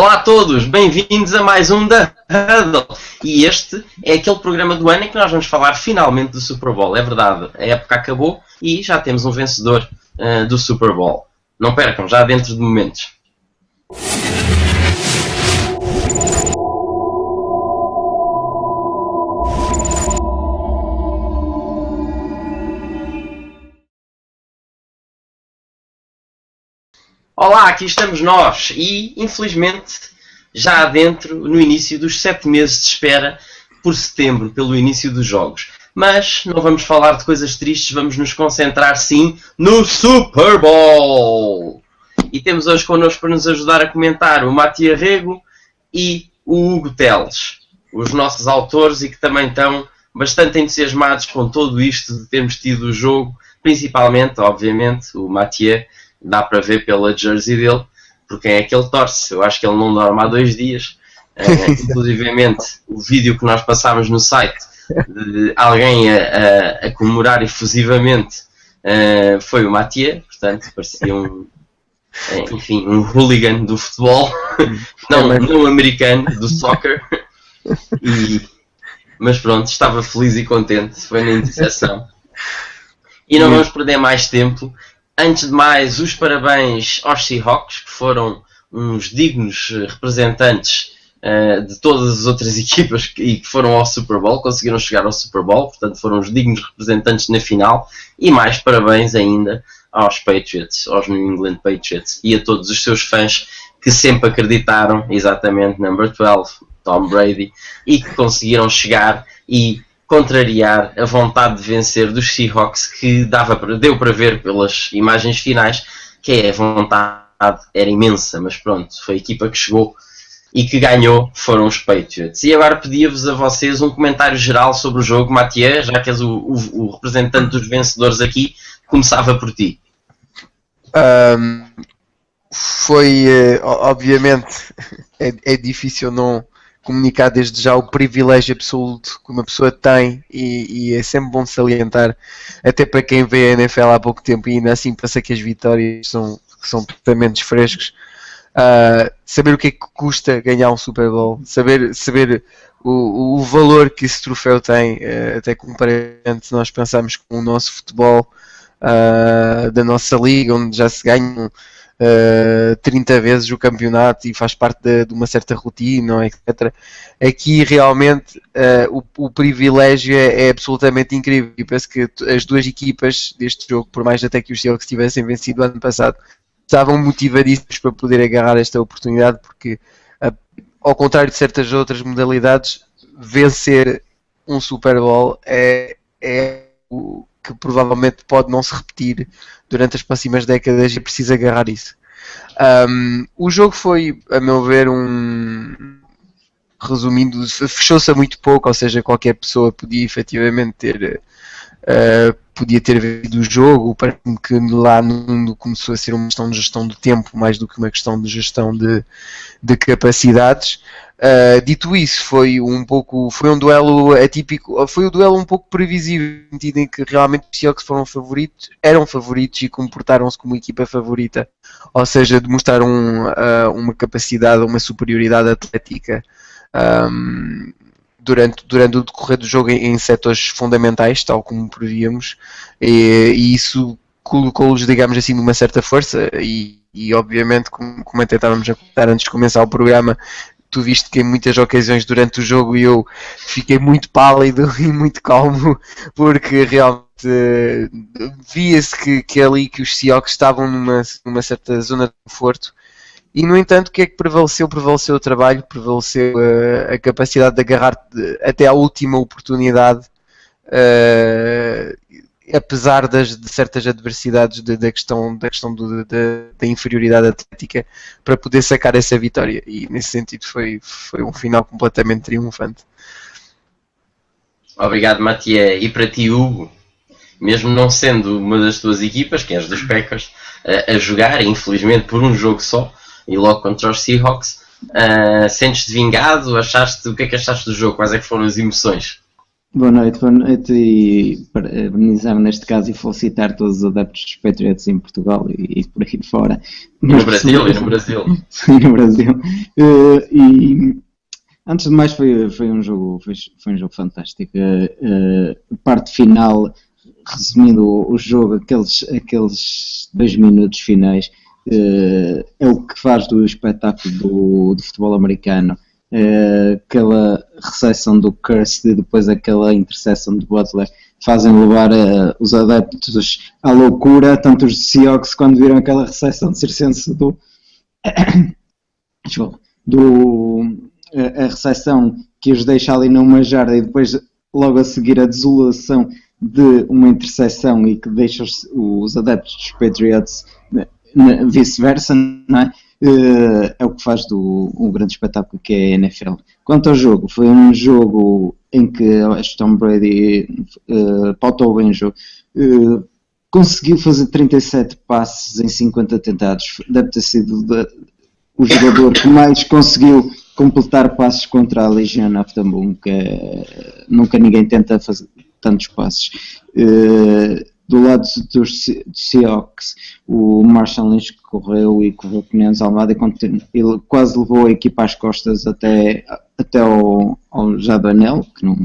Olá a todos, bem-vindos a mais um da Huddle. E este é aquele programa do ano em que nós vamos falar finalmente do Super Bowl. É verdade, a época acabou e já temos um vencedor do Super Bowl. Não percam, já dentro de momentos. Olá, aqui estamos nós e, infelizmente, já adentro no início dos 7 meses de espera por setembro, pelo início dos jogos. Mas não vamos falar de coisas tristes, vamos nos concentrar sim no Super Bowl! E temos hoje connosco para nos ajudar a comentar o Matia Rego e o Hugo Teles, os nossos autores e que também estão bastante entusiasmados com tudo isto de termos tido o jogo, principalmente, obviamente, o Matia. Dá para ver pela jersey dele, por quem é que ele torce. Eu acho que ele não dorme há 2 dias. Inclusivamente, o vídeo que nós passámos no site de alguém a comemorar efusivamente foi o Mathieu. Portanto, parecia um hooligan do futebol, não americano, do soccer. Mas pronto, estava feliz e contente. Foi na interseção. E não vamos perder mais tempo. Antes de mais, os parabéns aos Seahawks, que foram uns dignos representantes de todas as outras equipas e que foram ao Super Bowl, conseguiram chegar ao Super Bowl, portanto foram os dignos representantes na final. E mais parabéns ainda aos Patriots, aos New England Patriots e a todos os seus fãs que sempre acreditaram, exatamente, number 12, Tom Brady, e que conseguiram chegar e contrariar a vontade de vencer dos Seahawks, que deu para ver pelas imagens finais que a vontade era imensa, mas pronto, foi a equipa que chegou e que ganhou, foram os Patriots. E agora pedia-vos a vocês um comentário geral sobre o jogo. Mathieu, já que és o representante dos vencedores aqui, começava por ti. Foi, obviamente, é difícil não comunicar desde já o privilégio absoluto que uma pessoa tem e é sempre bom salientar, até para quem vê a NFL há pouco tempo e ainda assim pensa que as vitórias são pensamentos frescos. Saber o que é que custa ganhar um Super Bowl, saber o valor que esse troféu tem, até comparando se nós pensarmos com o nosso futebol da nossa liga, onde já se ganham 30 vezes o campeonato e faz parte de uma certa rotina, etc. Aqui realmente o privilégio é absolutamente incrível e penso que as duas equipas deste jogo, por mais até que os Seahawks tivessem vencido ano passado, estavam motivadíssimos para poder agarrar esta oportunidade, porque ao contrário de certas outras modalidades, vencer um Super Bowl é o que provavelmente pode não se repetir durante as próximas décadas e é preciso agarrar isso. O jogo foi, a meu ver, resumindo, fechou-se a muito pouco, ou seja, qualquer pessoa podia efetivamente ter visto o jogo. Parece-me que lá no mundo começou a ser uma questão de gestão de tempo mais do que uma questão de gestão de capacidades. Dito isso, foi um duelo atípico, foi um duelo um pouco previsível, no sentido em que realmente os Seahawks eram favoritos e comportaram-se como equipa favorita, ou seja, demonstraram uma capacidade, uma superioridade atlética durante o decorrer do jogo em setores fundamentais, tal como prevíamos, e isso colocou-los, digamos assim, numa certa força e obviamente, como até estávamos a comentar antes de começar o programa, tu viste que em muitas ocasiões durante o jogo eu fiquei muito pálido e muito calmo, porque realmente via-se que os Seahawks estavam numa certa zona de conforto. E no entanto, o que é que prevaleceu? Prevaleceu o trabalho, prevaleceu a capacidade de agarrar até à última oportunidade, apesar de certas adversidades da questão da inferioridade atlética, para poder sacar essa vitória. E nesse sentido foi um final completamente triunfante. Obrigado, Mathieu. E para ti, Hugo, mesmo não sendo uma das tuas equipas, que és dos Packers, a jogar, infelizmente por um jogo só, e logo contra os Seahawks, sentes-te vingado? O que é que achaste do jogo? Quais é que foram as emoções? Boa noite e parabenizar neste caso e felicitar todos os adeptos dos Patriots em Portugal e por aí fora. E no Brasil, e no Brasil. Sim, no Brasil. E antes de mais foi um jogo fantástico. A parte final, resumindo o jogo, aqueles 2 minutos finais, é o que faz do espetáculo do futebol americano. Aquela recepção do Curse e depois aquela interseção do Butler fazem levar os adeptos à loucura, tanto os Seahawks quando viram aquela recepção de circense a recepção que os deixa ali numa jarda e depois logo a seguir a desolação de uma interseção e que deixa os adeptos dos Patriots vice-versa, não é? É o que faz um grande espetáculo que é a NFL. Quanto ao jogo, foi um jogo em que Tom Brady pautou bem o jogo, conseguiu fazer 37 passes em 50 tentados, deve ter sido o jogador que mais conseguiu completar passes contra a Legion of the Boom, que nunca ninguém tenta fazer tantos passes. Do lado dos Seahawks, o Marshall Lynch correu com Nenes Almada e ele quase levou a equipa às costas até ao Jadanel, que não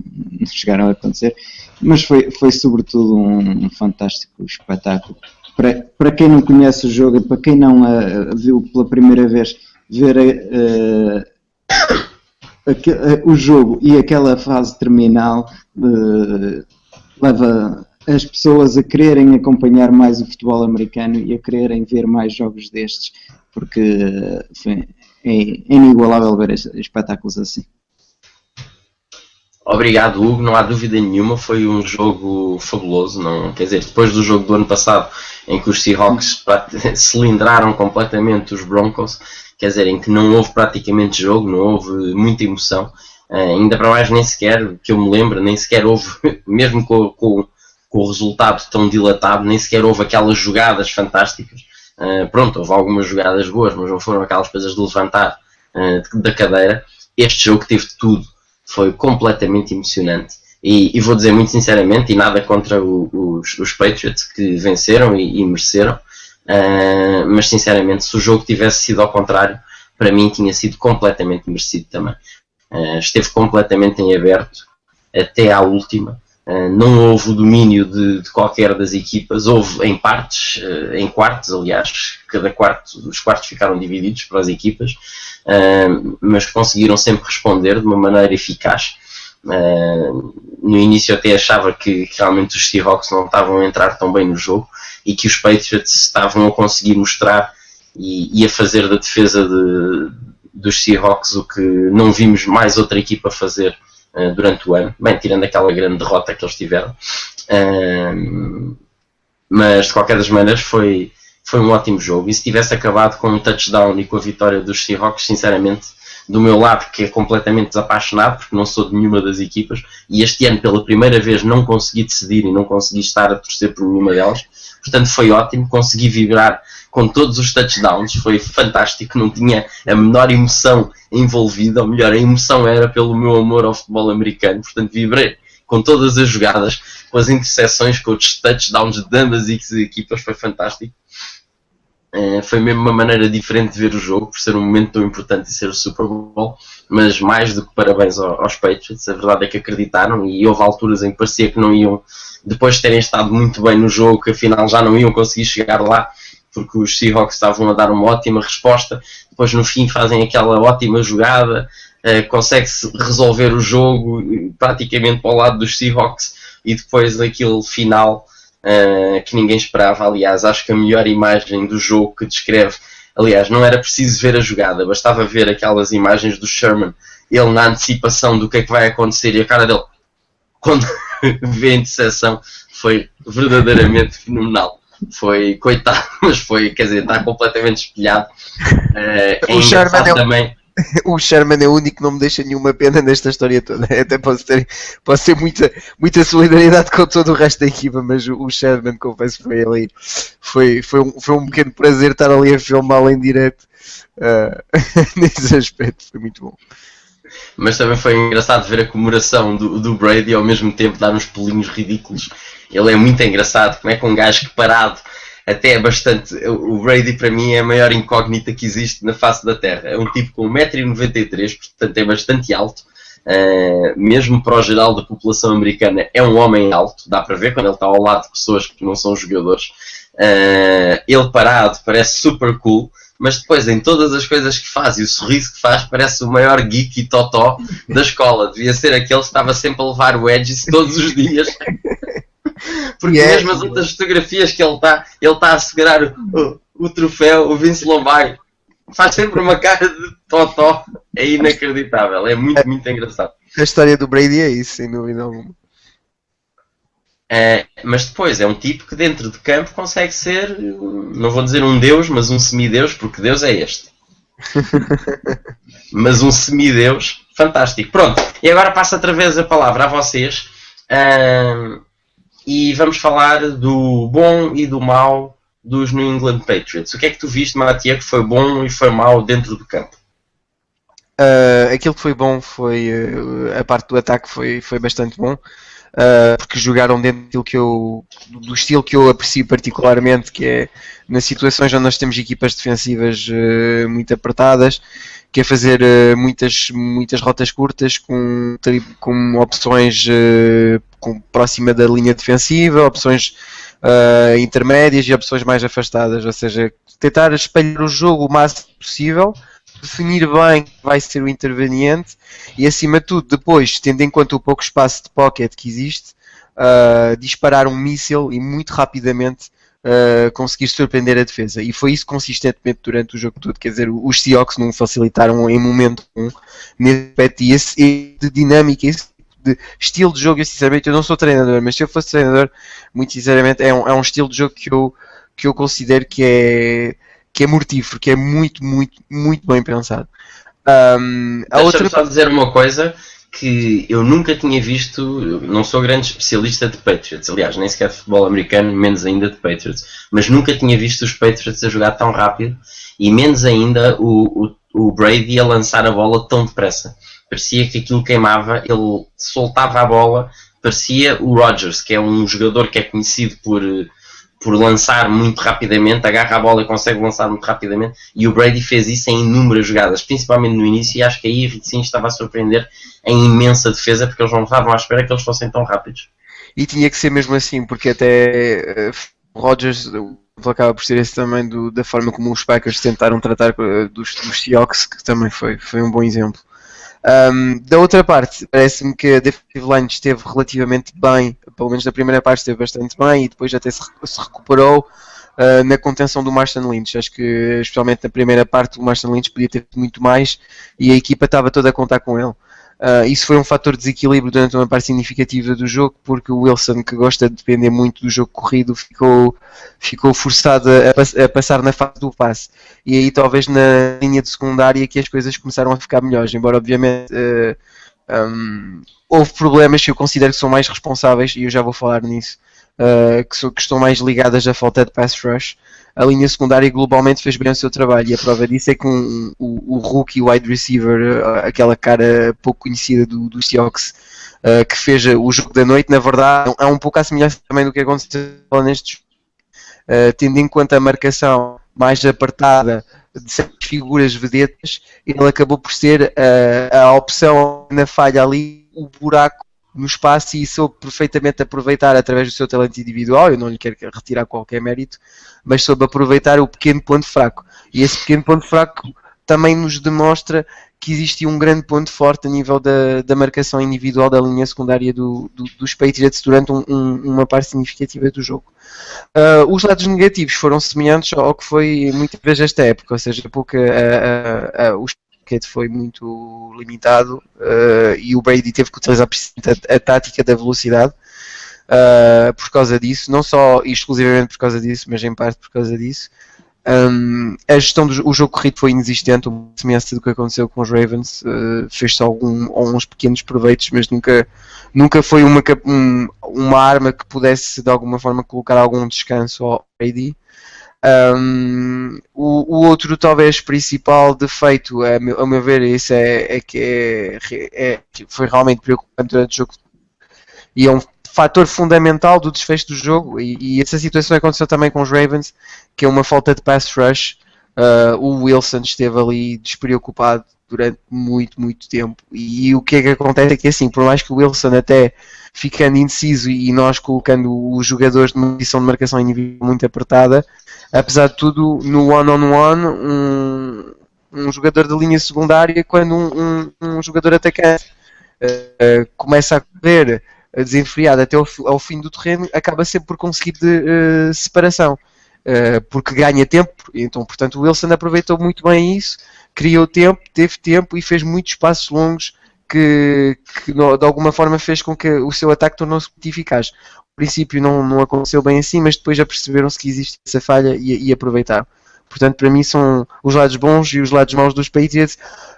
chegaram a acontecer, mas foi sobretudo um fantástico espetáculo. Para quem não conhece o jogo e para quem não viu pela primeira vez, ver o jogo e aquela fase terminal leva as pessoas a quererem acompanhar mais o futebol americano e a quererem ver mais jogos destes, porque é inigualável ver espetáculos assim. Obrigado, Hugo, não há dúvida nenhuma, foi um jogo fabuloso, não, quer dizer, depois do jogo do ano passado, em que os Seahawks cilindraram completamente os Broncos, quer dizer, em que não houve praticamente jogo, não houve muita emoção, ainda para mais nem sequer, que eu me lembro, nem sequer houve, mesmo com o resultado tão dilatado, nem sequer houve aquelas jogadas fantásticas. Pronto, houve algumas jogadas boas, mas não foram aquelas coisas de levantar da cadeira. Este jogo teve tudo, foi completamente emocionante. E vou dizer muito sinceramente, e nada contra os Patriots que venceram e mereceram, mas sinceramente, se o jogo tivesse sido ao contrário, para mim tinha sido completamente merecido também. Esteve completamente em aberto até à última. Não houve o domínio de qualquer das equipas, houve em partes, em quartos, aliás, os quartos ficaram divididos para as equipas, mas conseguiram sempre responder de uma maneira eficaz. No início até achava que realmente os Seahawks não estavam a entrar tão bem no jogo e que os Patriots estavam a conseguir mostrar e a fazer da defesa dos Seahawks o que não vimos mais outra equipa fazer durante o ano, bem, tirando aquela grande derrota que eles tiveram, mas de qualquer das maneiras foi um ótimo jogo, e se tivesse acabado com um touchdown e com a vitória dos Seahawks, sinceramente, do meu lado, que é completamente desapaixonado, porque não sou de nenhuma das equipas, e este ano pela primeira vez não consegui decidir e não consegui estar a torcer por nenhuma delas, portanto foi ótimo, consegui vibrar com todos os touchdowns, foi fantástico, não tinha a menor emoção envolvida, ou melhor, a emoção era pelo meu amor ao futebol americano, portanto vibrei com todas as jogadas, com as interseções, com os touchdowns de ambas as equipas, foi fantástico. Foi mesmo uma maneira diferente de ver o jogo, por ser um momento tão importante e ser o Super Bowl, mas mais do que parabéns aos Patriots, a verdade é que acreditaram e houve alturas em que parecia que não iam, depois de terem estado muito bem no jogo, que afinal já não iam conseguir chegar lá, porque os Seahawks estavam a dar uma ótima resposta, depois no fim fazem aquela ótima jogada, consegue-se resolver o jogo praticamente para o lado dos Seahawks e depois aquele final que ninguém esperava. Aliás, acho que a melhor imagem do jogo que descreve, aliás, não era preciso ver a jogada, bastava ver aquelas imagens do Sherman, ele na antecipação do que é que vai acontecer e a cara dele quando vê a interseção foi verdadeiramente fenomenal. Foi, coitado, mas foi, quer dizer, está completamente espelhado. O Sherman é o único que não me deixa nenhuma pena nesta história toda. Até posso ter muita solidariedade com todo o resto da equipa, mas o Sherman, confesso, foi ali. Foi um pequeno prazer estar ali a filmá-lo em direto. Nesse aspecto, foi muito bom. Mas também foi engraçado ver a comemoração do Brady e ao mesmo tempo dar uns pulinhos ridículos. Ele é muito engraçado, como é que um gajo que parado até é bastante... O Brady para mim é a maior incógnita que existe na face da Terra. É um tipo com 1,93m, portanto é bastante alto. Mesmo para o geral da população americana é um homem alto, dá para ver quando ele está ao lado de pessoas que não são jogadores. Ele parado parece super cool, mas depois em todas as coisas que faz e o sorriso que faz parece o maior geek e totó da escola. Devia ser aquele que estava sempre a levar o wedges todos os dias. Porque mesmo as outras fotografias que ele está a segurar o troféu, o Vince Lombardi, faz sempre uma cara de totó. É inacreditável, é muito, muito engraçado. A história do Brady é isso, sem dúvida alguma. Mas depois é um tipo que dentro de campo consegue ser, não vou dizer um deus, mas um semideus, porque Deus é este. Mas um semideus fantástico. Pronto, e agora passo outra vez a palavra a vocês e vamos falar do bom e do mau dos New England Patriots. O que é que tu viste, Matia, que foi bom e foi mau dentro do campo? Aquilo que foi bom foi a parte do ataque foi bastante bom. Porque jogaram dentro do estilo que eu aprecio particularmente, que é nas situações onde nós temos equipas defensivas muito apertadas, que é fazer muitas rotas curtas com opções próxima da linha defensiva, opções intermédias e opções mais afastadas, ou seja, tentar espalhar o jogo o máximo possível, definir bem que vai ser o interveniente e, acima de tudo, depois, tendo em conta o pouco espaço de pocket que existe, disparar um míssil e muito rapidamente conseguir surpreender a defesa. E foi isso consistentemente durante o jogo todo. Quer dizer, os Seahawks não facilitaram em momento nenhum nesse aspecto, e esse de dinâmica, esse de estilo de jogo. Eu, sinceramente, eu não sou treinador, mas se eu fosse treinador, muito sinceramente, é um estilo de jogo que eu considero que é mortífero, que é muito, muito, muito bem pensado. Deixa-me só dizer uma coisa que eu nunca tinha visto. Não sou grande especialista de Patriots, aliás, nem sequer de futebol americano, menos ainda de Patriots, mas nunca tinha visto os Patriots a jogar tão rápido e menos ainda o Brady a lançar a bola tão depressa. Parecia que aquilo queimava, ele soltava a bola, parecia o Rodgers, que é um jogador que é conhecido por lançar muito rapidamente, agarra a bola e consegue lançar muito rapidamente, e o Brady fez isso em inúmeras jogadas, principalmente no início, e acho que aí sim estava a surpreender em imensa defesa, porque eles não estavam à espera que eles fossem tão rápidos. E tinha que ser mesmo assim, porque até Rodgers acaba por ser esse também da forma como os Packers tentaram tratar dos Seahawks, que também foi um bom exemplo. Da outra parte, parece-me que a defensive line esteve relativamente bem, pelo menos na primeira parte esteve bastante bem, e depois até se recuperou na contenção do Marshawn Lynch. Acho que, especialmente na primeira parte, o Marshawn Lynch podia ter feito muito mais e a equipa estava toda a contar com ele. Isso foi um fator de desequilíbrio durante uma parte significativa do jogo, porque o Wilson, que gosta de depender muito do jogo corrido, ficou forçado a passar na fase do passe, e aí talvez na linha de secundária que as coisas começaram a ficar melhores, embora obviamente houve problemas que eu considero que são mais responsáveis, e eu já vou falar nisso, que estão mais ligadas à falta de pass rush. A linha secundária globalmente fez bem o seu trabalho, e a prova disso é que o rookie wide receiver, aquela cara pouco conhecida do Seahawks, que fez o jogo da noite, na verdade é um pouco à semelhança também do que aconteceu nestes, tendo em conta a marcação mais apertada de certas figuras vedetas, ele acabou por ser a opção na falha ali, o buraco no espaço, e soube perfeitamente aproveitar através do seu talento individual. Eu não lhe quero retirar qualquer mérito, mas soube aproveitar o pequeno ponto fraco, e esse pequeno ponto fraco também nos demonstra que existia um grande ponto forte a nível da marcação individual da linha secundária dos Patriots durante uma parte significativa do jogo. Os lados negativos foram semelhantes ao que foi muitas vezes esta época, ou seja, porque os foi muito limitado e o Brady teve que utilizar a tática da velocidade por causa disso, não só e exclusivamente por causa disso, mas em parte por causa disso. A gestão do jogo corrido foi inexistente, uma semelhança do que aconteceu com os Ravens. Fez só uns pequenos proveitos, mas nunca foi uma arma que pudesse de alguma forma colocar algum descanso ao Brady. O outro talvez principal defeito, a meu ver, isso foi realmente preocupante durante o jogo e é um fator fundamental do desfecho do jogo, e essa situação aconteceu também com os Ravens, que é uma falta de pass rush. O Wilson esteve ali despreocupado durante muito tempo, e o que é que acontece é que assim, por mais que o Wilson até ficando indeciso e nós colocando os jogadores numa posição de marcação individual muito apertada, apesar de tudo, no one-on-one, um jogador da linha secundária, quando um jogador atacante começa a correr desenfreado até ao fim do terreno, acaba sempre por conseguir separação, porque ganha tempo. Então, portanto, o Wilson aproveitou muito bem isso, criou tempo, teve tempo e fez muitos passos longos que de alguma forma fez com que o seu ataque tornou-se muito eficaz. No princípio não aconteceu bem assim, mas depois já perceberam-se que existe essa falha e aproveitaram. Portanto, para mim são os lados bons e os lados maus dos Patriots.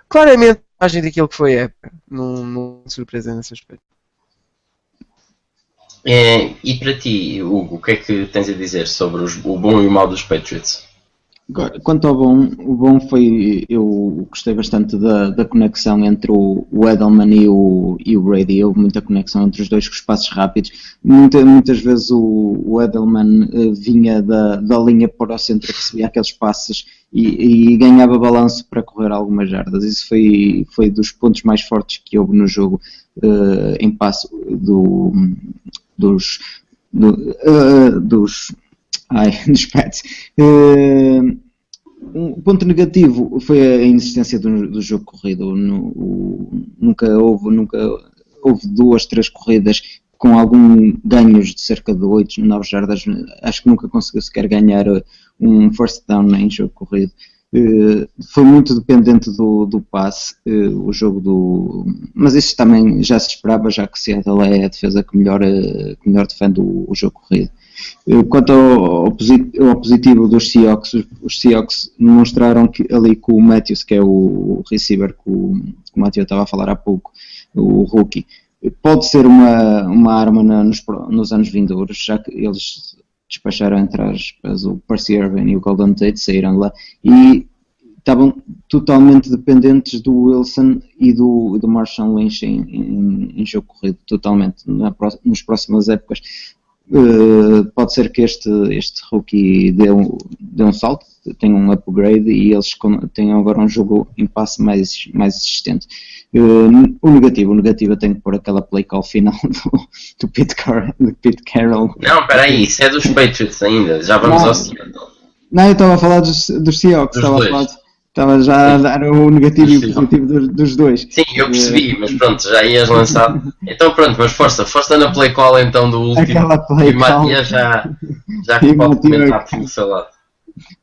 Claramente, a imagem daquilo que foi a época. Não surpresa nesse aspecto. E para ti, Hugo, o que é que tens a dizer sobre o bom e o mau dos Patriots? Quanto ao bom, o bom foi, eu gostei bastante da conexão entre o Edelman e o Brady. Houve muita conexão entre os dois com os passos rápidos. Muitas vezes o Edelman vinha da linha para o centro, recebia aqueles passes e ganhava balanço para correr algumas jardas. Isso foi dos pontos mais fortes que houve no jogo em passo dos Pets. Um ponto negativo foi a inexistência do jogo corrido. Nunca houve 2, 3 corridas com algum ganhos de cerca de 8, 9 jardas. Acho que nunca conseguiu sequer ganhar um first down em jogo corrido. Foi muito dependente do passe, o jogo mas isso também já se esperava, já que Seattle é a defesa que melhor defende o jogo corrido. Quanto ao positivo dos Seahawks, os Seahawks mostraram que ali com o Matthews, que é o receiver que o Matthew estava a falar há pouco, o rookie, pode ser uma arma nos anos vindouros, já que eles despacharam entre aspas o Percy Irvin e o Golden Tate, saíram lá e estavam totalmente dependentes do Wilson e do Marshawn Lynch em jogo corrido, totalmente. Nas próximas épocas pode ser que este rookie dê um salto, tenha um upgrade e eles tenham agora um jogo em passe mais existente. O negativo eu tenho que pôr aquela play call final do Pete Carroll. Não, espera aí, isso é dos Patriots ainda, já vamos ao Seattle. Não, eu estava a falar dos Seahawks, estava já a dar o negativo e o positivo dos dois. Sim, eu percebi, mas pronto, já ias lançar. Então pronto, mas força na play call então do último. Aquela play e o Matias já pode comentar por seu lado.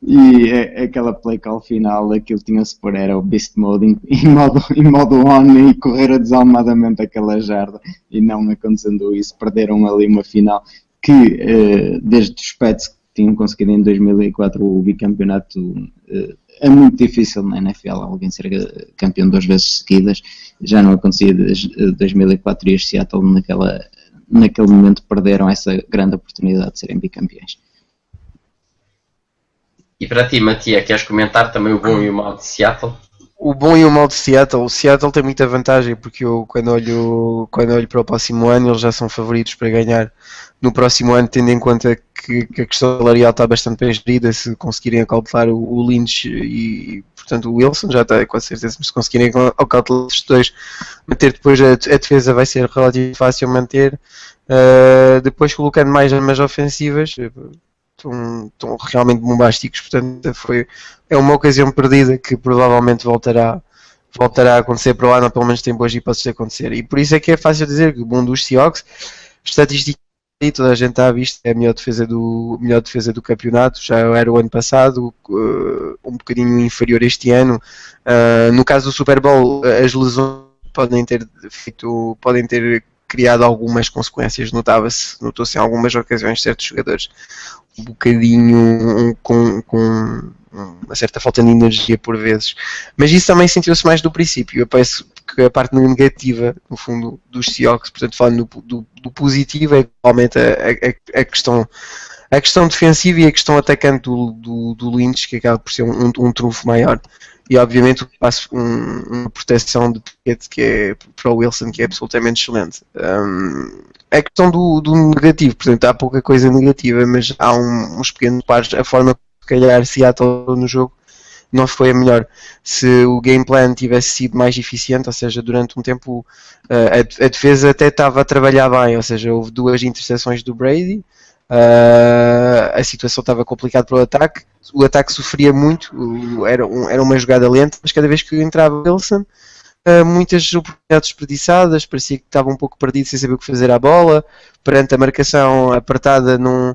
E aquela play call final, aquilo tinha-se por era o Beast Mode em modo on e correr desalmadamente aquela jarda, e não acontecendo isso, perderam ali uma final que desde os Pets que tinham conseguido em 2004 o bicampeonato, é muito difícil na NFL alguém ser campeão 2 vezes seguidas, já não acontecia desde 2004 e os Seattle naquele momento perderam essa grande oportunidade de serem bicampeões. E para ti, Matia, queres comentar também o bom e o mau de Seattle? O bom e o mau de Seattle. O Seattle tem muita vantagem porque eu, quando olho para o próximo ano, eles já são favoritos para ganhar no próximo ano, tendo em conta que a questão salarial está bastante bem gerida. Se conseguirem acautelar o Lynch e, portanto, o Wilson, já está com certeza, se conseguirem acautelar os dois, manter depois a defesa vai ser relativamente fácil manter. Depois colocando mais armas ofensivas, estão realmente bombásticos, portanto é uma ocasião perdida que provavelmente voltará a acontecer para o ano, ou pelo menos tem boas hipóteses de acontecer, e por isso é que é fácil dizer que o bom dos Seahawks, estatisticamente toda a gente está a visto, é a melhor defesa do campeonato, já era o ano passado, um bocadinho inferior este ano. No caso do Super Bowl, as lesões podem ter criado algumas consequências, notou-se em algumas ocasiões certos jogadores um bocadinho com uma certa falta de energia por vezes, mas isso também sentiu-se mais do princípio. Eu penso que a parte negativa, no fundo, dos Seahawks, portanto falando do positivo, é realmente a questão a questão defensiva e a questão atacante do Lynch, que acaba por ser um trunfo maior. E obviamente uma proteção de paquete que é para o Wilson, que é absolutamente excelente. A questão do negativo, portanto, há pouca coisa negativa, mas há uns pequenos pares. A forma que, se calhar, Seattle no jogo não foi a melhor. Se o game plan tivesse sido mais eficiente, ou seja, durante um tempo a defesa até estava a trabalhar bem, ou seja, houve 2 interseções do Brady, a situação estava complicada para o ataque sofria muito, era uma jogada lenta, mas cada vez que entrava o Wilson, muitas oportunidades desperdiçadas, parecia que estava um pouco perdido sem saber o que fazer à bola, perante a marcação apertada não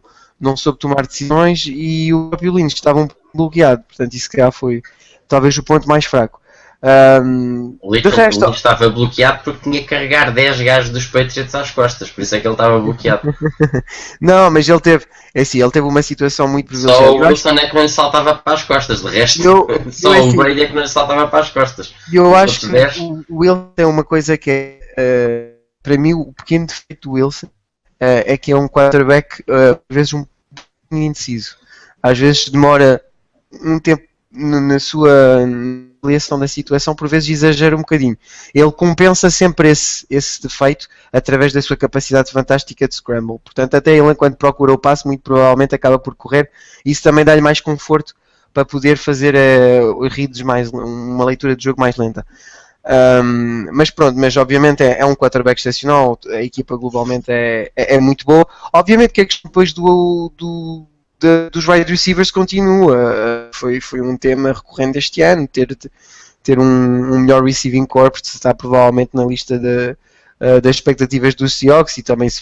soube tomar decisões e o próprio Lynch estava um pouco bloqueado, portanto isso cá foi talvez o ponto mais fraco. O Lynch estava bloqueado porque tinha que carregar 10 gajos dos Patriots às costas, por isso é que ele estava bloqueado. Não, mas ele teve uma situação muito privilegiada. Só o Wilson é que não lhe saltava para as costas, de resto só o Brady é que não lhe saltava para as costas. Eu acho que o Wilson tem uma coisa que é, para mim, o pequeno defeito do Wilson é que é um quarterback, às vezes um pouquinho indeciso. Às vezes demora um tempo na sua avaliação da situação, por vezes exagera um bocadinho. Ele compensa sempre esse defeito através da sua capacidade fantástica de scramble. Portanto, até ele, enquanto procura o passe, muito provavelmente acaba por correr. Isso também dá-lhe mais conforto para poder fazer reads uma leitura de jogo mais lenta. Mas pronto, mas obviamente é um quarterback excepcional, a equipa globalmente é muito boa. Obviamente que a questão depois dos wide receivers continua, foi um tema recorrente este ano, ter um melhor receiving corps, está provavelmente na lista das expectativas dos Seahawks, e também se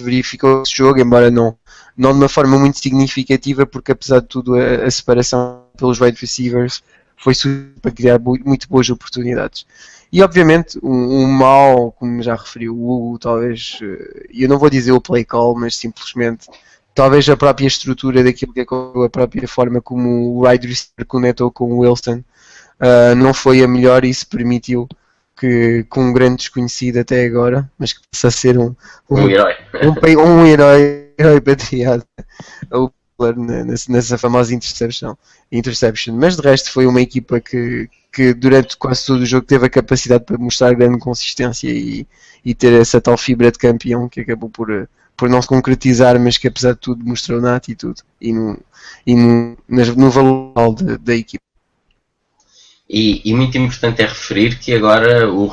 verificou esse jogo, embora não de uma forma muito significativa, porque apesar de tudo a separação pelos wide receivers foi suficiente para criar muito boas oportunidades. E obviamente um mal, como já referiu o Hugo, talvez, eu não vou dizer o play call, mas simplesmente talvez a própria estrutura daquilo que é a própria forma como o wide receiver conectou com o Wilson não foi a melhor, e isso permitiu que com um grande desconhecido até agora, mas que possa ser um herói patriota, o nessa famosa interception. Mas de resto foi uma equipa que durante quase todo o jogo teve a capacidade para mostrar grande consistência e ter essa tal fibra de campeão que acabou por não se concretizar, mas que apesar de tudo mostrou na atitude e no valor da equipa. E muito importante é referir que agora o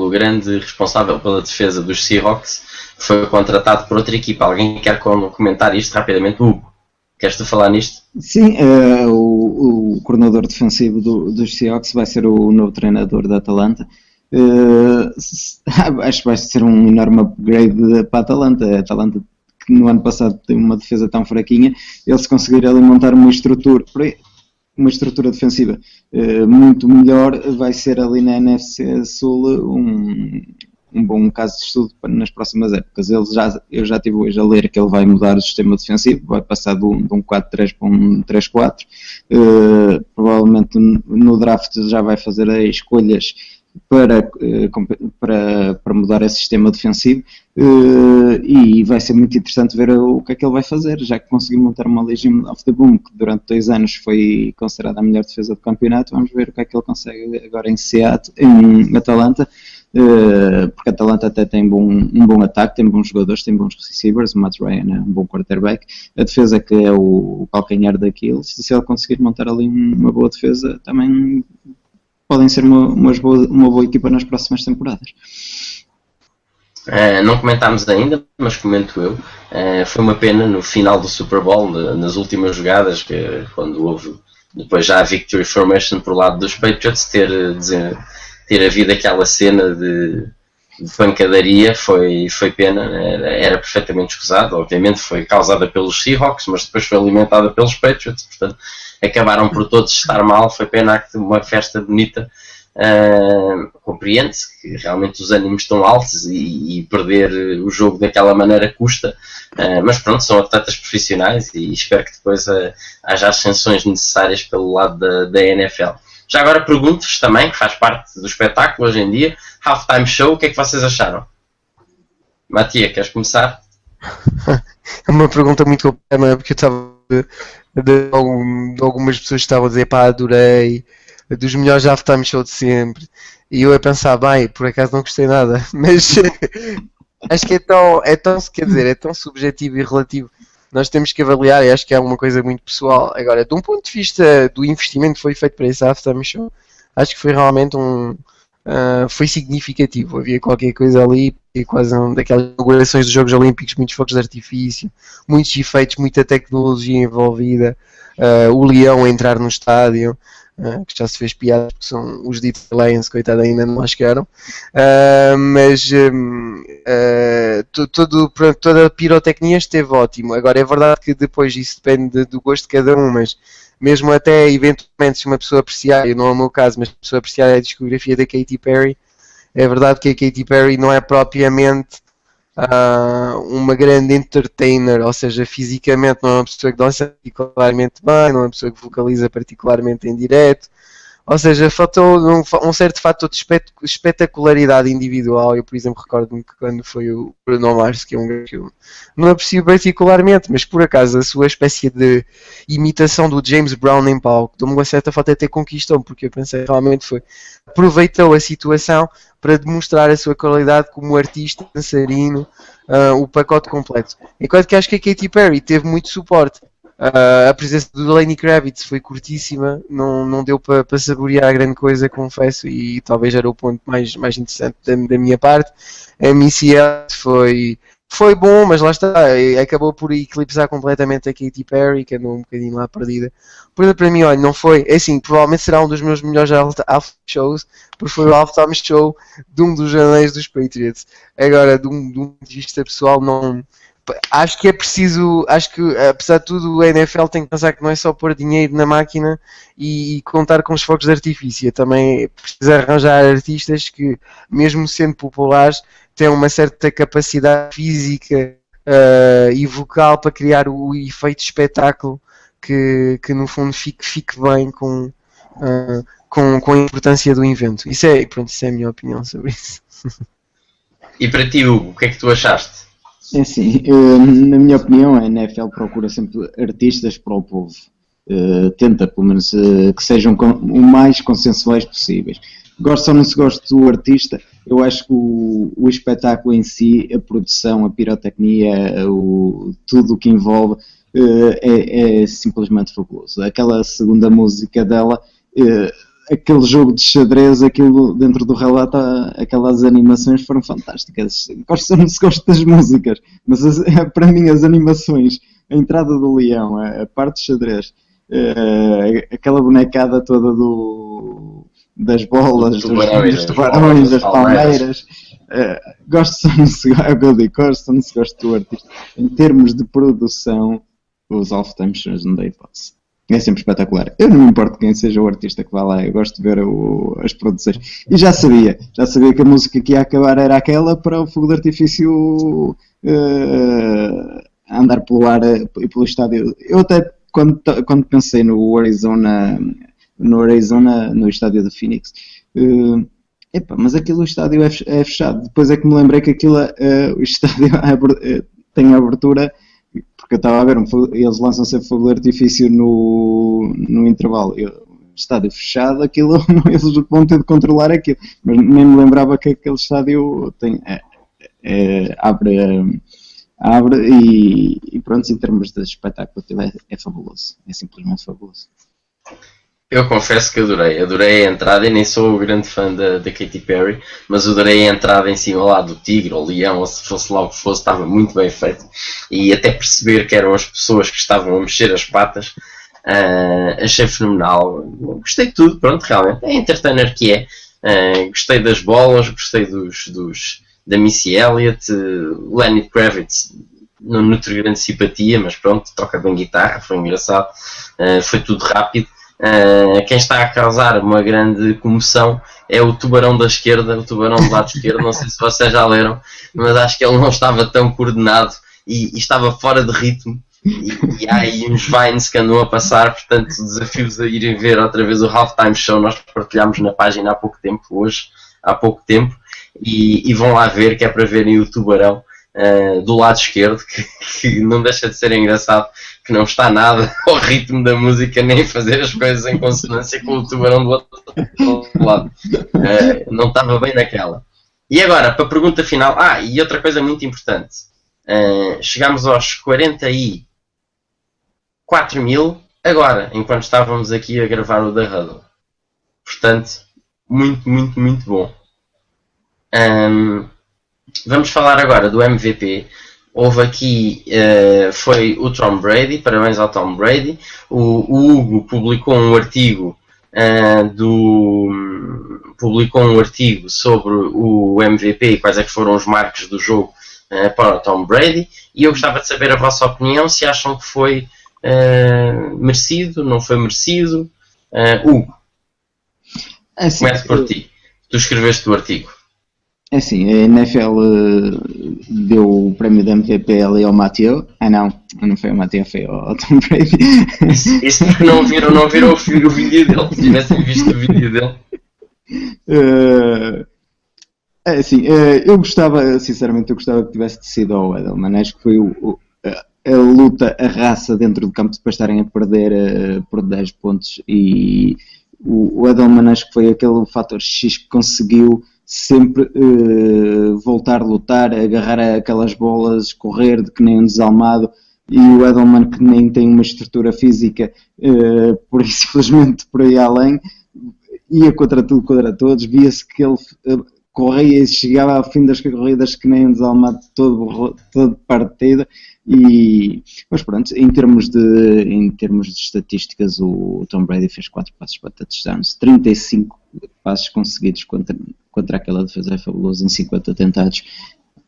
grande responsável pela defesa dos Seahawks foi contratado por outra equipa. Alguém quer comentar isto rapidamente? Hugo, queres tu falar nisto? Sim, o coordenador defensivo dos Seahawks vai ser o novo treinador da Atalanta. Acho que vai ser um enorme upgrade para a Atalanta. A Atalanta, que no ano passado teve uma defesa tão fraquinha, eles conseguiram ali montar uma estrutura defensiva muito melhor, vai ser ali na NFC Sul um bom caso de estudo nas próximas épocas. Eu já estive hoje a ler que ele vai mudar o sistema defensivo, vai passar de um 4-3 para um 3-4. Provavelmente no draft já vai fazer escolhas para mudar esse sistema defensivo, e vai ser muito interessante ver o que é que ele vai fazer, já que conseguiu montar uma Legion of the Boom que durante 2 anos foi considerada a melhor defesa do campeonato. Vamos ver o que é que ele consegue agora em Atalanta, porque a Atalanta até tem um bom ataque, tem bons jogadores, tem bons receivers. O Matt Ryan é um bom quarterback, a defesa que é o calcanhar daquilo. Se ele conseguir montar ali uma boa defesa, também podem ser uma boa equipa nas próximas temporadas. Não comentámos ainda, mas comento eu. Foi uma pena no final do Super Bowl, nas últimas jogadas, quando houve depois já a Victory Formation por lado dos Patriots, ter havido aquela cena de pancadaria. Foi pena, era perfeitamente escusado. Obviamente foi causada pelos Seahawks, mas depois foi alimentada pelos Patriots, portanto acabaram por todos estar mal. Foi pena que uma festa bonita. Compreende-se que realmente os ânimos estão altos e perder o jogo daquela maneira custa, mas pronto, são atletas profissionais e espero que depois haja as sanções necessárias pelo lado da NFL. Já agora pergunto-vos também, que faz parte do espetáculo hoje em dia, Halftime Show, o que é que vocês acharam? Matia, queres começar? É uma pergunta muito complicada, não é? Porque eu estava de algumas pessoas que estavam a dizer, pá, adorei, dos melhores halftime show de sempre. E eu a pensar, bem, por acaso não gostei nada, mas acho que quer dizer, é tão subjetivo e relativo. Nós temos que avaliar, e acho que é uma coisa muito pessoal. Agora, de um ponto de vista do investimento que foi feito para esse halftime show, acho que foi realmente foi significativo. Havia qualquer coisa ali, e quase daquelas inaugurações dos Jogos Olímpicos, muitos fogos de artifício, muitos efeitos, muita tecnologia envolvida, o leão a entrar no estádio, que já se fez piada porque são os Detroit Lions, coitado, ainda não lá chegaram, mas toda a pirotecnia esteve ótimo. Agora é verdade que depois isso depende do gosto de cada um, mas mesmo até eventualmente se uma pessoa apreciar, não é o meu caso, mas se uma pessoa apreciar a discografia da Katy Perry, é verdade que a Katy Perry não é propriamente uma grande entertainer, ou seja, fisicamente não é uma pessoa que dança particularmente bem, não é uma pessoa que vocaliza particularmente em direto, ou seja, faltou um certo fator de espetacularidade individual. Eu, por exemplo, recordo-me que quando foi o Bruno Mars, que é um gajo que eu não aprecio particularmente, mas por acaso a sua espécie de imitação do James Brown em palco, de uma certa falta até conquistou, porque eu pensei que realmente aproveitou a situação para demonstrar a sua qualidade como artista, dançarino, o pacote completo. Enquanto que acho que a Katy Perry teve muito suporte. A presença do Lenny Kravitz foi curtíssima, não deu para saborear grande coisa, confesso, e talvez era o ponto mais interessante da minha parte. A Missy Elliott foi bom, mas lá está, acabou por eclipsar completamente a Katy Perry, que andou um bocadinho lá perdida. Para mim, olha, não foi, é assim, provavelmente será um dos meus melhores halftime shows, porque foi o halftime show de um dos anéis dos Patriots. Agora, de um ponto de vista pessoal, não... Acho que é preciso, acho que apesar de tudo o NFL tem que pensar que não é só pôr dinheiro na máquina e contar com os fogos de artifício, também precisa arranjar artistas que, mesmo sendo populares, têm uma certa capacidade física e vocal para criar o efeito de espetáculo que no fundo fique bem com a importância do evento. Isso é a minha opinião sobre isso. E para ti, Hugo, o que é que tu achaste? É assim, na minha opinião, a NFL procura sempre artistas para o povo. Tenta, pelo menos, que sejam o mais consensuais possíveis. Gosto ou não se gosta do artista, eu acho que o espetáculo em si, a produção, a pirotecnia, tudo o que envolve, é simplesmente fabuloso. Aquela segunda música dela... aquele jogo de xadrez, aquilo dentro do relato, aquelas animações foram fantásticas. Gosto ou não se gosta das músicas, mas para mim as animações, a entrada do leão, a parte de xadrez, aquela bonecada toda das bolas, dos tubarões, das palmeiras, gosto ou não se gosta do artista. Em termos de produção, os halftime shows não dá hipótese. É sempre espetacular. Eu não me importo quem seja o artista que vá lá, eu gosto de ver as produções. E já sabia que a música que ia acabar era aquela para o fogo de artifício andar pelo ar e pelo estádio. Eu até, quando pensei no Arizona, no estádio de Phoenix, mas aquilo o estádio é fechado. Depois é que me lembrei que aquilo, o estádio tem abertura. Porque eu estava a ver, eles lançam sempre fogo de artifício no intervalo. Estádio fechado, aquilo, eles vão ter de controlar aquilo. Mas nem me lembrava que aquele estádio abre e pronto, em termos de espetáculo, é fabuloso. É simplesmente fabuloso. Eu confesso que adorei a entrada e nem sou o grande fã da Katy Perry, mas adorei a entrada em cima lá do tigre ou leão, ou se fosse lá o que fosse, estava muito bem feito. E até perceber que eram as pessoas que estavam a mexer as patas, achei fenomenal. Gostei de tudo, pronto, realmente, é entertainer que é. Gostei das bolas, gostei da Missy Elliott, Lenny Kravitz, não nutro grande simpatia, mas pronto, toca bem guitarra, foi engraçado, foi tudo rápido. Quem está a causar uma grande comoção é o tubarão da esquerda, o tubarão do lado esquerdo, não sei se vocês já leram, mas acho que ele não estava tão coordenado e estava fora de ritmo e há aí uns vines que andam a passar, portanto desafios a irem ver outra vez o Halftime Show, nós partilhámos na página há pouco tempo e vão lá ver, que é para verem o tubarão do lado esquerdo, que não deixa de ser engraçado, que não está nada ao ritmo da música, nem fazer as coisas em consonância com o tubarão do outro lado. Não estava bem naquela. E agora, para a pergunta final, e outra coisa muito importante, chegámos aos 44 mil agora, enquanto estávamos aqui a gravar o The Huddle. Portanto, muito, muito, muito bom. Vamos falar agora do MVP. Houve aqui, foi o Tom Brady, parabéns ao Tom Brady. O Hugo publicou um artigo sobre o MVP e quais é que foram os marcos do jogo para o Tom Brady. E eu gostava de saber a vossa opinião, se acham que foi merecido, não foi merecido. Hugo, assim, comece por ti. Tu escreveste o artigo. É assim, a NFL deu o prémio de MVP ali ao Mathieu. Não foi ao Mathieu, foi ao Tom Brady. Isso porque não viram o vídeo dele. Se tivessem visto o vídeo dele. Eu gostava, sinceramente, que tivesse sido ao Edelman. Acho que foi a luta, a raça dentro do campo, depois estarem a perder por 10 pontos. E o Edelman acho que foi aquele fator X que conseguiu sempre voltar a lutar, agarrar aquelas bolas, correr de que nem um desalmado, e o Edelman, que nem tem uma estrutura física, por isso simplesmente por aí além, ia contra tudo, contra todos, via-se que ele corria e chegava ao fim das corridas que nem um desalmado, todo partido. Mas pronto, em termos de estatísticas, o Tom Brady fez 4 passos para touchdowns, 35 passos conseguidos contra aquela defesa fabulosa em 50 tentados.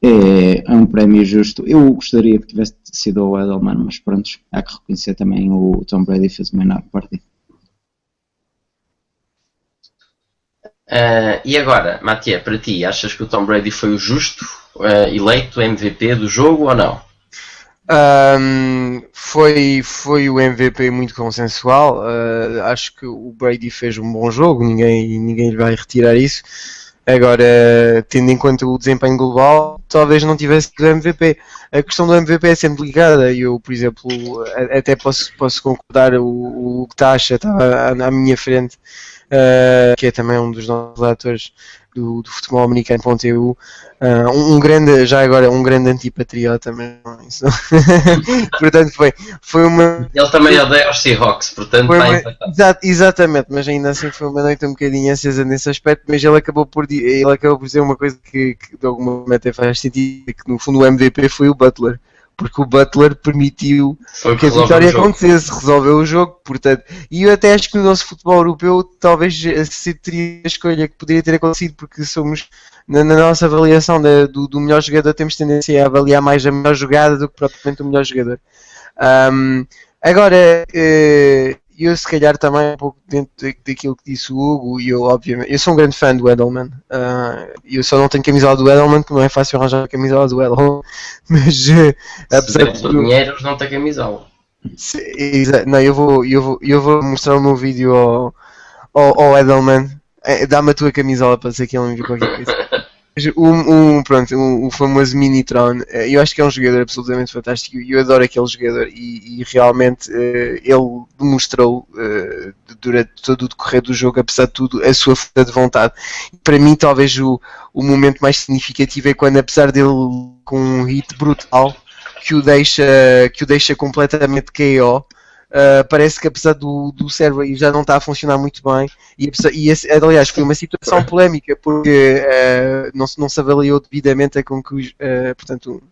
É um prémio justo. Eu gostaria que tivesse sido o Edelman, mas pronto, há que reconhecer também o Tom Brady fez uma enorme partida. E agora, Matia, para ti, achas que o Tom Brady foi o justo eleito MVP do jogo ou não? Foi o MVP muito consensual. Acho que o Brady fez um bom jogo, ninguém lhe vai retirar isso. Agora, tendo em conta o desempenho global, talvez não tivesse sido MVP. A questão do MVP é sempre delicada. Eu, por exemplo, até posso concordar, o Tasha estava à minha frente, que é também um dos nossos relatores do futebol americano.eu, um grande antipatriota, mas não, isso. Portanto foi uma... Ele também odeia os Seahawks, portanto está empatado. Exatamente, mas ainda assim foi uma noite um bocadinho acesa nesse aspecto, mas ele acabou por dizer uma coisa que de alguma maneira até faz sentido, que no fundo o MVP foi o Butler, porque o Butler permitiu que a vitória acontecesse, resolveu o jogo, portanto, e eu até acho que no nosso futebol europeu talvez teria a escolha que poderia ter acontecido, porque somos, na nossa avaliação do melhor jogador, temos tendência a avaliar mais a melhor jogada do que propriamente o melhor jogador. Agora, eu se calhar também um pouco dentro daquilo que disse o Hugo, e eu sou um grande fã do Edelman, eu só não tenho camisola do Edelman, que não é fácil arranjar a camisola do Edelman, mas apesar de dinheiro não tem camisola. Não, eu vou mostrar o meu vídeo ao Edelman, dá-me a tua camisola para dizer que ele me viu qualquer coisa. O famoso Minitron, eu acho que é um jogador absolutamente fantástico, eu adoro aquele jogador e realmente ele demonstrou durante todo o decorrer do jogo, apesar de tudo, a sua força de vontade. Para mim talvez o momento mais significativo é quando, apesar dele com um hit brutal que o deixa completamente KO, parece que apesar do cérebro já não está a funcionar muito bem, aliás foi uma situação polémica, porque não se avaliou devidamente portanto,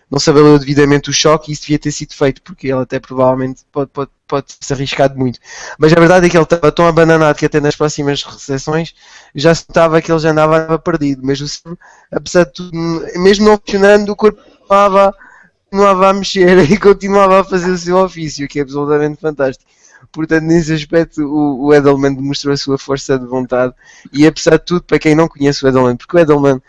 não se avaliou devidamente o choque, e isso devia ter sido feito, porque ele até provavelmente pode se arriscado muito. Mas a verdade é que ele estava tão abandonado que até nas próximas recepções já se notava que ele já andava perdido, mas o cérebro, apesar de tudo, mesmo não funcionando, o corpo continuava a mexer e continuava a fazer o seu ofício, que é absolutamente fantástico. Portanto, nesse aspecto, o Edelman demonstrou a sua força de vontade, e apesar de tudo, para quem não conhece o Edelman, porque o Edelman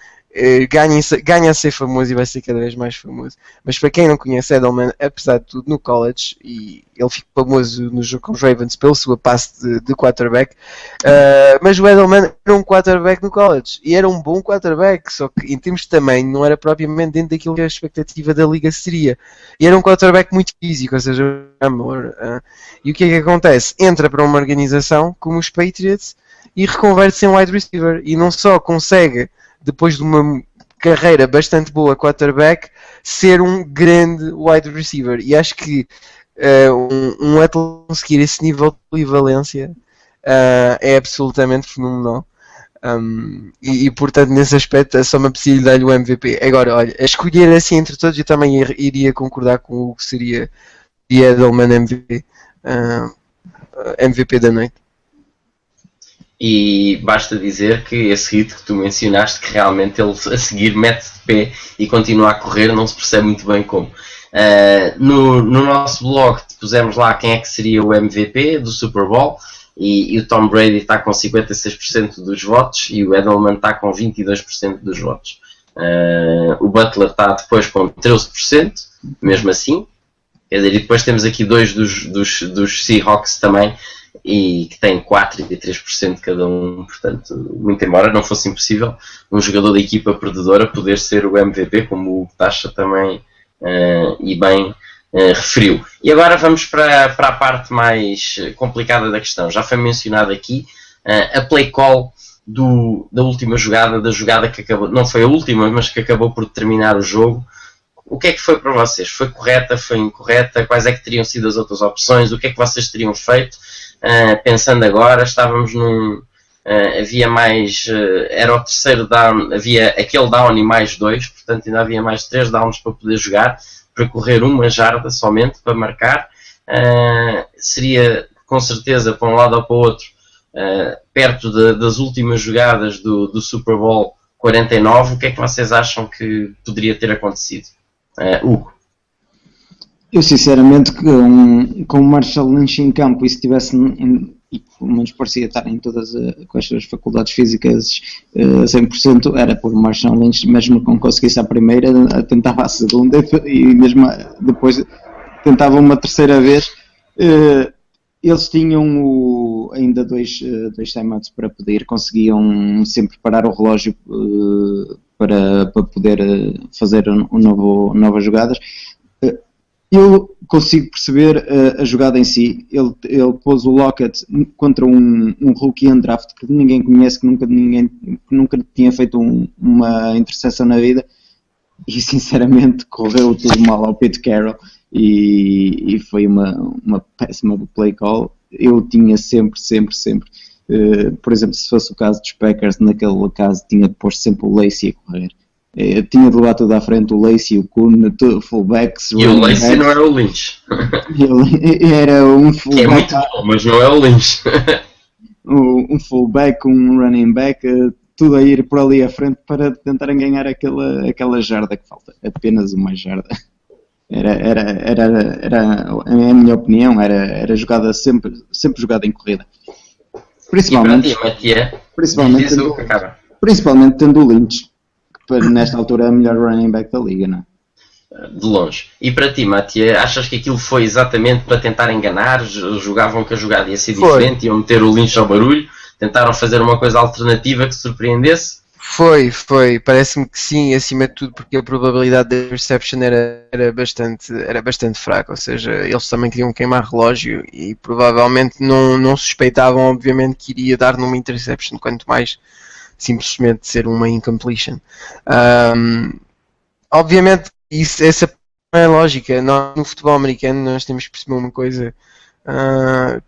ganha a ser famoso e vai ser cada vez mais famoso. Mas para quem não conhece Edelman, apesar de tudo, no college, e ele ficou famoso no jogo com os Ravens pela sua passe de quarterback, mas o Edelman era um quarterback no college, e era um bom quarterback, só que em termos de tamanho não era propriamente dentro daquilo que a expectativa da liga seria. E era um quarterback muito físico, ou seja, amor. E o que é que acontece? Entra para uma organização como os Patriots e reconverte-se em wide receiver, e não só consegue, depois de uma carreira bastante boa quarterback, ser um grande wide receiver. E acho que um atleta conseguir esse nível de polivalência é absolutamente fenomenal. Portanto, nesse aspecto, é só uma preciso dar-lhe o MVP. Agora, olha, a escolher assim entre todos, eu também iria concordar com o que seria Edelman MVP da noite. E basta dizer que esse hit que tu mencionaste, que realmente ele a seguir mete de pé e continua a correr, não se percebe muito bem como. No nosso blog pusemos lá quem é que seria o MVP do Super Bowl, e o Tom Brady está com 56% dos votos e o Edelman está com 22% dos votos. O Butler está depois com 13%, mesmo assim. Quer dizer, e depois temos aqui dois dos Seahawks também, e que têm 4% e 3% cada um. Portanto, muito embora não fosse impossível um jogador da equipa perdedora poder ser o MVP, como o Tasha também e bem referiu. E agora vamos para a parte mais complicada da questão. Já foi mencionado aqui a play call da última jogada, da jogada que acabou, não foi a última, mas que acabou por determinar o jogo. O que é que foi para vocês? Foi correta? Foi incorreta? Quais é que teriam sido as outras opções? O que é que vocês teriam feito? Pensando agora, estávamos havia mais, era o terceiro down, havia aquele down e mais 2, portanto ainda havia mais 3 downs para poder jogar, para correr uma jarda somente, para marcar. Seria com certeza para um lado ou para o outro, perto das últimas jogadas do Super Bowl 49. O que é que vocês acham que poderia ter acontecido? Hugo? Eu sinceramente, com o Marshall Lynch em campo, e se tivesse, e pelo menos parecia estar em todas com as suas faculdades físicas 100%, era por Marshall Lynch, mesmo que não conseguisse a primeira, tentava a segunda e mesmo depois tentava uma terceira vez. Eles tinham ainda dois timeouts para poder, conseguiam sempre parar o relógio para poder fazer novas jogadas. Eu consigo perceber a jogada em si. Ele pôs o Lockett contra um rookie undraft que ninguém conhece, que nunca tinha feito uma interseção na vida, e sinceramente correu tudo mal ao Pete Carroll, e foi uma péssima play call. Eu tinha sempre, por exemplo, se fosse o caso dos Packers, naquele caso tinha de pôr sempre o Lacey a correr. Tinha de levar tudo à frente o Lacey, o Kuhn, fullbacks. E o Lacey não era o Lynch. Era um fullback. Que é muito bom, mas não é o Lynch. Um fullback, um running back, tudo a ir por ali à frente para tentarem ganhar aquela jarda que falta. Apenas uma jarda. Era a minha opinião, era jogada sempre jogada em corrida. Principalmente tendo o Lynch, que nesta altura é o melhor running back da liga, não é? De longe. E para ti, Matia, achas que aquilo foi exatamente para tentar enganar? Jogavam que a jogada ia ser diferente, iam meter o Lynch ao barulho, tentaram fazer uma coisa alternativa que surpreendesse? Foi. Parece-me que sim, acima de tudo, porque a probabilidade de interception era bastante fraca, ou seja, eles também queriam queimar relógio e provavelmente não suspeitavam, obviamente, que iria dar numa interception, quanto mais simplesmente ser uma incompletion. Obviamente, essa é a lógica. Nós, no futebol americano, nós temos que perceber uma coisa,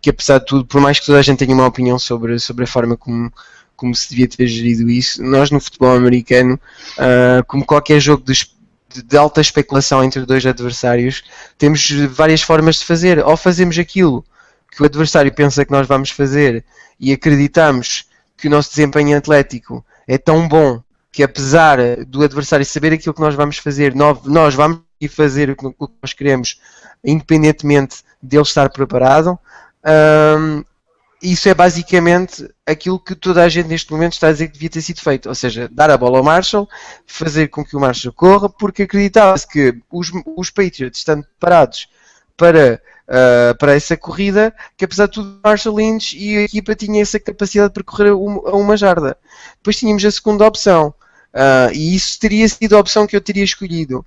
que apesar de tudo, por mais que toda a gente tenha uma opinião sobre a forma como se devia ter gerido isso, nós no futebol americano, como qualquer jogo de alta especulação entre dois adversários, temos várias formas de fazer. Ou fazemos aquilo que o adversário pensa que nós vamos fazer e acreditamos que o nosso desempenho atlético é tão bom que, apesar do adversário saber aquilo que nós vamos fazer, nós vamos fazer o que nós queremos, independentemente dele estar preparado. isso é basicamente aquilo que toda a gente neste momento está a dizer que devia ter sido feito, ou seja, dar a bola ao Marshall, fazer com que o Marshall corra, porque acreditava-se que os Patriots, estando preparados para essa corrida, que apesar de tudo Marshall Lynch e a equipa tinha essa capacidade de percorrer a uma jarda. Depois tínhamos a segunda opção, e isso teria sido a opção que eu teria escolhido,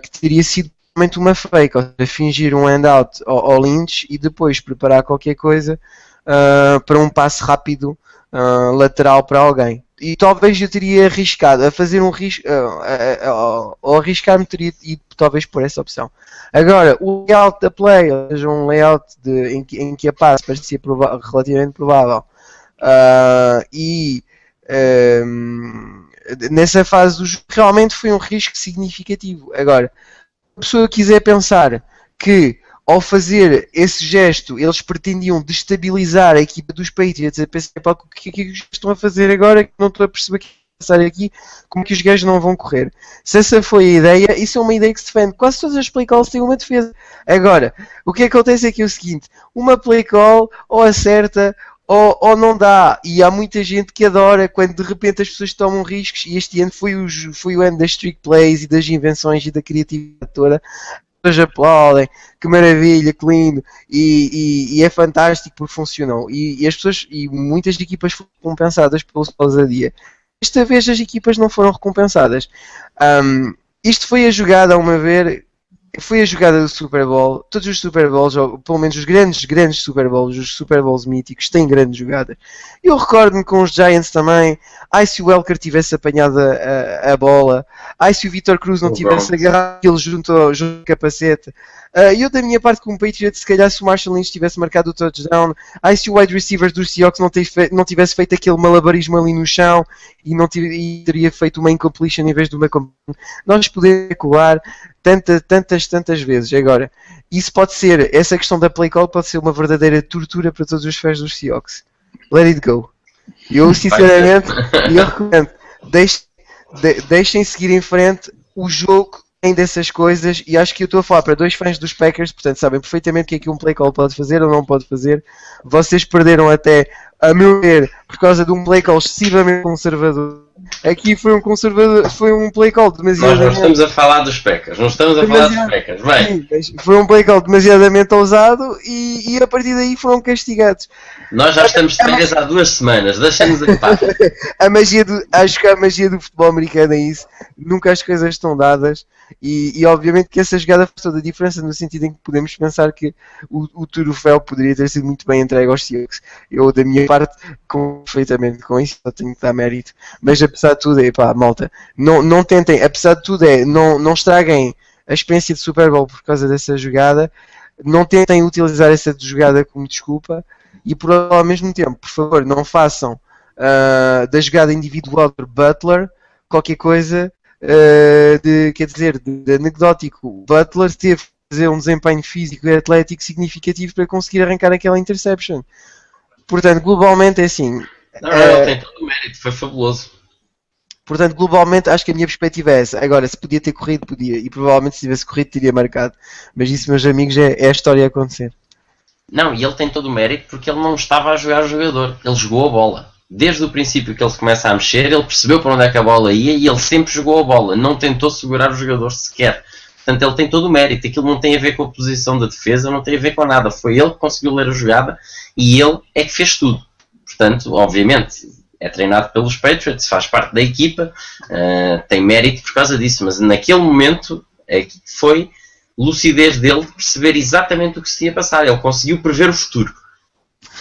que teria sido realmente uma fake, ou seja, fingir um handout ao Lynch e depois preparar qualquer coisa para um passe rápido lateral para alguém. E talvez eu teria arriscado a fazer um risco, ou arriscar-me teria ido talvez por essa opção. Agora, o layout da play, ou seja, um layout em que a passe parecia relativamente provável, nessa fase do jogo realmente foi um risco significativo. Agora, se a pessoa quiser pensar que ao fazer esse gesto eles pretendiam destabilizar a equipa dos Patriots, a pensar, o que é que os gajos estão a fazer agora, que não estou a perceber o que é passar aqui, como que os gajos não vão correr. Se essa foi a ideia, isso é uma ideia que se defende. Quase todas as play calls têm uma defesa. Agora, o que acontece aqui é o seguinte, uma play call ou acerta ou não dá, e há muita gente que adora quando de repente as pessoas tomam riscos, e este ano foi o ano das trick plays e das invenções e da criatividade toda. As pessoas aplaudem, que maravilha, que lindo, e é fantástico porque funcionou, e as pessoas, e muitas equipas foram recompensadas pela sua ousadia. Esta vez as equipas não foram recompensadas. Isto foi a jogada, a uma ver, foi a jogada do Super Bowl. Todos os Super Bowls, ou pelo menos os grandes Super Bowls, os Super Bowls míticos, têm grandes jogadas. Eu recordo-me com os Giants também, se o Welker tivesse apanhado a bola, se o Vitor Cruz não tivesse agarrado aquele junto ao capacete. Eu da minha parte como Patriot, se calhar se o Marshall Lynch tivesse marcado o touchdown, se o wide receiver dos Seahawks não tivesse feito aquele malabarismo ali no chão e teria feito uma incompletion em vez de uma completion. Nós podemos colar tantas vezes. Agora, isso pode ser, essa questão da play call pode ser uma verdadeira tortura para todos os fãs dos Seahawks. Let it go. Eu sinceramente, eu recomendo, deixem seguir em frente. O jogo tem dessas coisas, e acho que eu estou a falar para dois fãs dos Packers, portanto sabem perfeitamente o que é que um play call pode fazer ou não pode fazer. Vocês perderam até, a meu ver, por causa de um play call excessivamente conservador. Aqui foi um play call demasiado... Nós não estamos a falar dos Packers, não estamos a falar dos Packers, bem. Foi um play call demasiadamente ousado e a partir daí foram castigados. Nós já estamos de férias há 2 semanas, deixem-nos em paz. Acho que a magia do futebol americano é isso, nunca as coisas estão dadas, e obviamente que essa jogada faz toda a diferença, no sentido em que podemos pensar que o troféu poderia ter sido muito bem entregue aos Seahawks. Eu da minha parte, perfeitamente com isso, só tenho que dar mérito, mas apesar de tudo, malta, não tentem, apesar de tudo, não estraguem a experiência de Super Bowl por causa dessa jogada, não tentem utilizar essa jogada como desculpa, e ao mesmo tempo, por favor, não façam da jogada individual de Butler qualquer coisa de anedótico. Butler teve que fazer um desempenho físico e atlético significativo para conseguir arrancar aquela interception. Portanto, globalmente é assim. Ele tem todo o mérito, foi fabuloso. Portanto, globalmente, acho que a minha perspectiva é essa. Agora, se podia ter corrido, podia. E provavelmente se tivesse corrido, teria marcado. Mas isso, meus amigos, é a história a acontecer. Não, e ele tem todo o mérito porque ele não estava a jogar o jogador. Ele jogou a bola. Desde o princípio que ele começa a mexer, ele percebeu para onde é que a bola ia e ele sempre jogou a bola. Não tentou segurar o jogador sequer. Portanto, ele tem todo o mérito. Aquilo não tem a ver com a posição da defesa, não tem a ver com nada. Foi ele que conseguiu ler a jogada e ele é que fez tudo. Portanto, obviamente, é treinado pelos Patriots, faz parte da equipa, tem mérito por causa disso. Mas naquele momento foi lucidez dele de perceber exatamente o que se tinha passado. Ele conseguiu prever o futuro.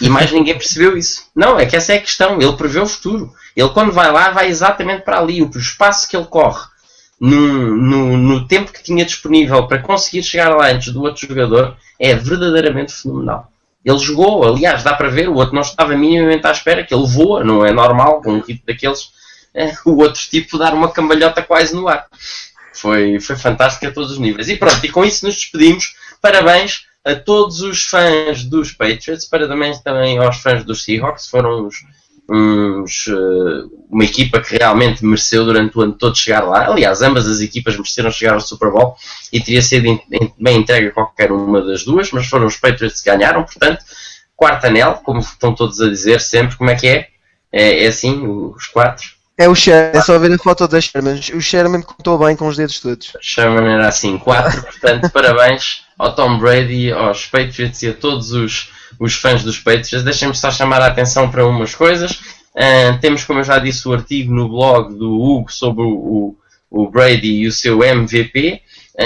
E mais ninguém percebeu isso. Não, é que essa é a questão. Ele prevê o futuro. Ele quando vai lá, vai exatamente para ali. O espaço que ele corre no tempo que tinha disponível para conseguir chegar lá antes do outro jogador é verdadeiramente fenomenal. Ele jogou, aliás, dá para ver, o outro não estava minimamente à espera, que ele voa, não é normal, com um tipo daqueles, o outro tipo dar uma cambalhota quase no ar. Foi fantástico a todos os níveis. E pronto, e com isso nos despedimos. Parabéns a todos os fãs dos Patriots, parabéns também aos fãs dos Seahawks, foram uma equipa que realmente mereceu durante o ano todo chegar lá. Aliás, ambas as equipas mereceram chegar ao Super Bowl e teria sido bem entregue a qualquer uma das duas, mas foram os Patriots que ganharam, portanto, quarto anel, como estão todos a dizer sempre. Como é que é? É assim, os 4? É o Sherman, é só ver a foto da Sherman. O Sherman contou bem com os dedos todos. Sherman era assim, 4, portanto, parabéns ao Tom Brady, aos Patriots e a todos os fãs dos Patriots. Deixem-me só chamar a atenção para umas coisas. Temos, como eu já disse, o artigo no blog do Hugo sobre o Brady e o seu MVP.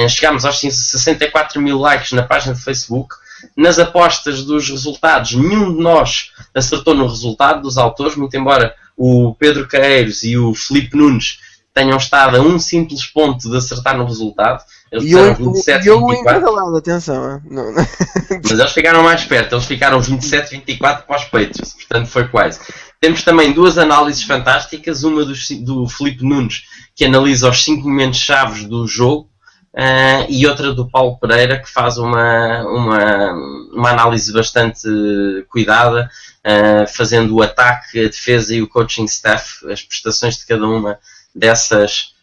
Chegámos aos 64 mil likes na página de Facebook. Nas apostas dos resultados, nenhum de nós acertou no resultado dos autores, muito embora o Pedro Caeiros e o Filipe Nunes tenham estado a um simples ponto de acertar no resultado. Eles fizeram 27-24. Atenção. Não. Mas eles ficaram mais perto, eles ficaram 27-24 para os Patriots, portanto foi quase. Temos também duas análises fantásticas, uma do Filipe Nunes, que analisa os 5 momentos-chave do jogo, e outra do Paulo Pereira, que faz uma análise bastante cuidada, fazendo o ataque, a defesa e o coaching staff, as prestações de cada uma dessas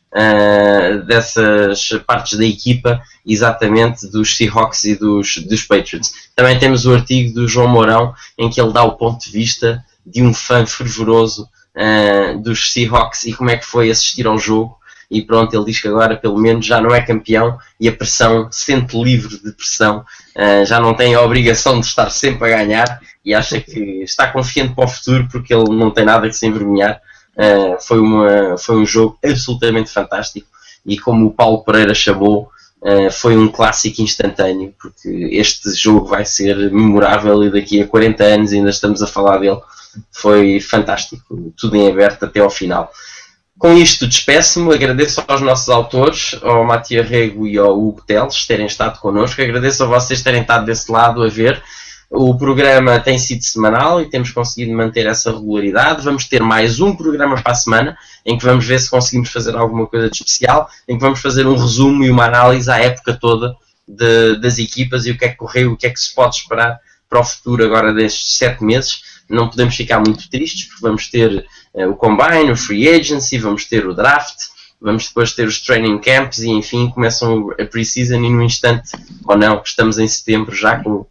partes da equipa, exatamente dos Seahawks e dos Patriots. Também temos o artigo do João Mourão, em que ele dá o ponto de vista de um fã fervoroso dos Seahawks e como é que foi assistir ao jogo. E pronto, ele diz que agora pelo menos já não é campeão e a pressão, se sente livre de pressão, já não tem a obrigação de estar sempre a ganhar e acha que está confiante para o futuro porque ele não tem nada que se envergonhar. Foi um jogo absolutamente fantástico e, como o Paulo Pereira chamou, foi um clássico instantâneo, porque este jogo vai ser memorável e daqui a 40 anos ainda estamos a falar dele. Foi fantástico, tudo em aberto até ao final. Com isto despeço-me, agradeço aos nossos autores, ao Matias Rego e ao Hugo Teles terem estado connosco, agradeço a vocês terem estado desse lado a ver. O programa tem sido semanal e temos conseguido manter essa regularidade. Vamos ter mais um programa para a semana, em que vamos ver se conseguimos fazer alguma coisa de especial, em que vamos fazer um resumo e uma análise à época toda das equipas e o que é que correu, o que é que se pode esperar para o futuro agora destes 7 meses. Não podemos ficar muito tristes, porque vamos ter o Combine, o Free Agency, vamos ter o Draft, vamos depois ter os Training Camps e, enfim, começam a Pre-Season e no instante, ou não, estamos em setembro já com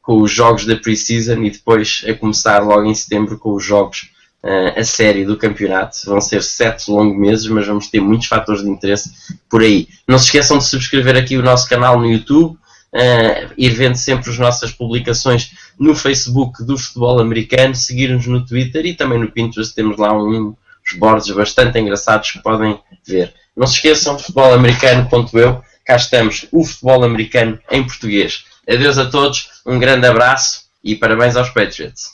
os jogos da Pre-Season e depois a começar logo em setembro com os jogos a série do campeonato. Vão ser 7 longos meses, mas vamos ter muitos fatores de interesse por aí. Não se esqueçam de subscrever aqui o nosso canal no YouTube, ir vendo sempre as nossas publicações no Facebook do futebol americano, seguir-nos no Twitter e também no Pinterest, temos lá uns boards bastante engraçados que podem ver. Não se esqueçam de futebolamericano.eu, cá estamos, o futebol americano em português. Adeus a todos, um grande abraço e parabéns aos Patriots.